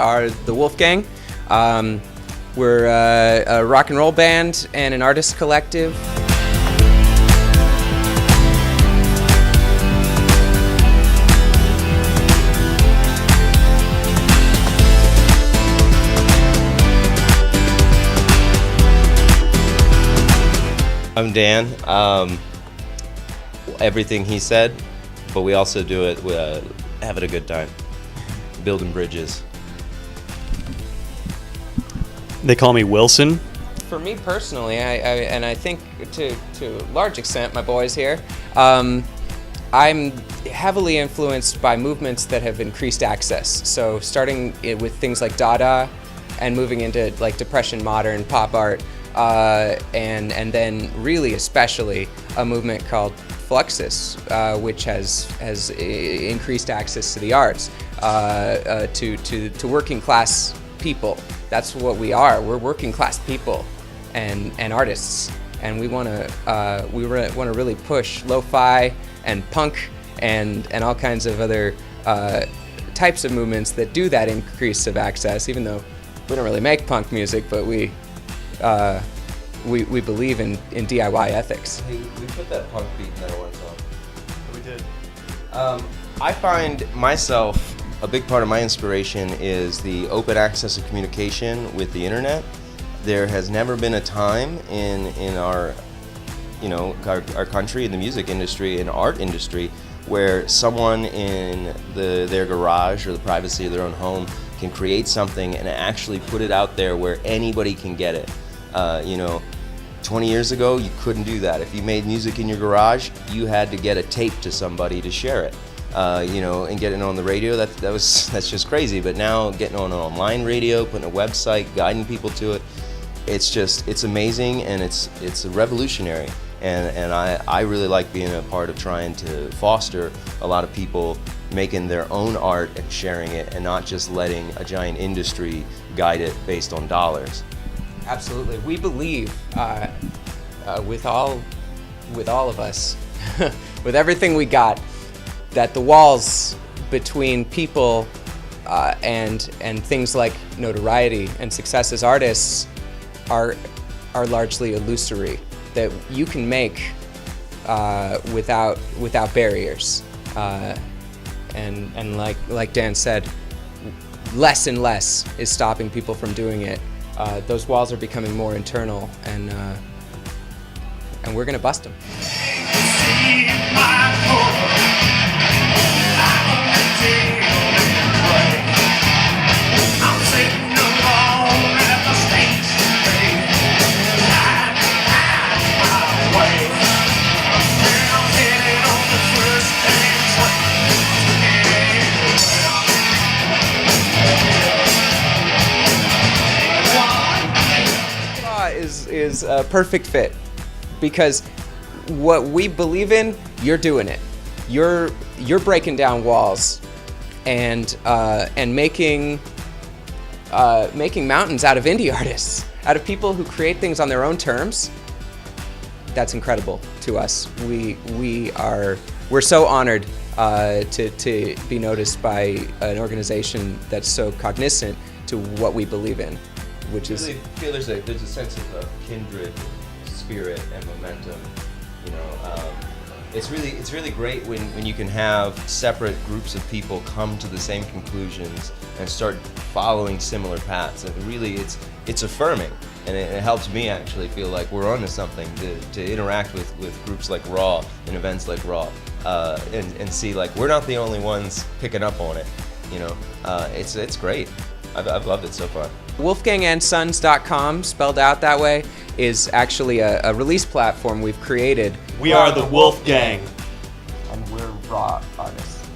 are the WOLFGANG. We're a rock and roll band and an artist collective. I'm Dan. Everything he said, but we also do it with having a good time, building bridges. They call me Wilson. For me personally, and I think to a large extent, my boys here, I'm heavily influenced by movements that have increased access. So starting with things like Dada and moving into like Depression modern pop art, and then really especially a movement called Fluxus, which has increased access to the arts, to working class people. That's what we are. We're working class people and artists, and we want to really push lo-fi and punk and all kinds of other types of movements that do that increase of access. Even though we don't really make punk music, but we believe in DIY ethics. Hey, we put that punk beat in that one song. We did. I find myself, a big part of my inspiration is the open access of communication with the internet. There has never been a time in our, our country, in the music industry, in art industry, where someone in their garage or the privacy of their own home can create something and actually put it out there where anybody can get it. 20 years ago, you couldn't do that. If you made music in your garage, you had to get a tape to somebody to share it. And getting on the radio, that's just crazy. But now getting on an online radio, putting a website, guiding people to it, it's amazing, and it's revolutionary. And I really like being a part of trying to foster a lot of people making their own art and sharing it, and not just letting a giant industry guide it based on dollars. Absolutely. We believe with all of us, with everything we got, that the walls between people and things like notoriety and success as artists are largely illusory. That you can make without barriers, and like Dan said, less and less is stopping people from doing it. Those walls are becoming more internal, and we're gonna bust them. Is a perfect fit, because what we believe in, you're doing it. You're breaking down walls and making mountains out of indie artists, out of people who create things on their own terms. That's incredible to us. We're so honored to be noticed by an organization that's so cognizant to what we believe in. Which is, I really feel there's a sense of kindred spirit and momentum. It's really great when you can have separate groups of people come to the same conclusions and start following similar paths. And really, it's affirming, and it helps me actually feel like we're onto something to interact with groups like Raw and events like Raw, and see like we're not the only ones picking up on it. It's great. I've loved it so far. WolfGangandSons.com, spelled out that way, is actually a release platform we've created. We are the WOLFGANG. And we're raw artists.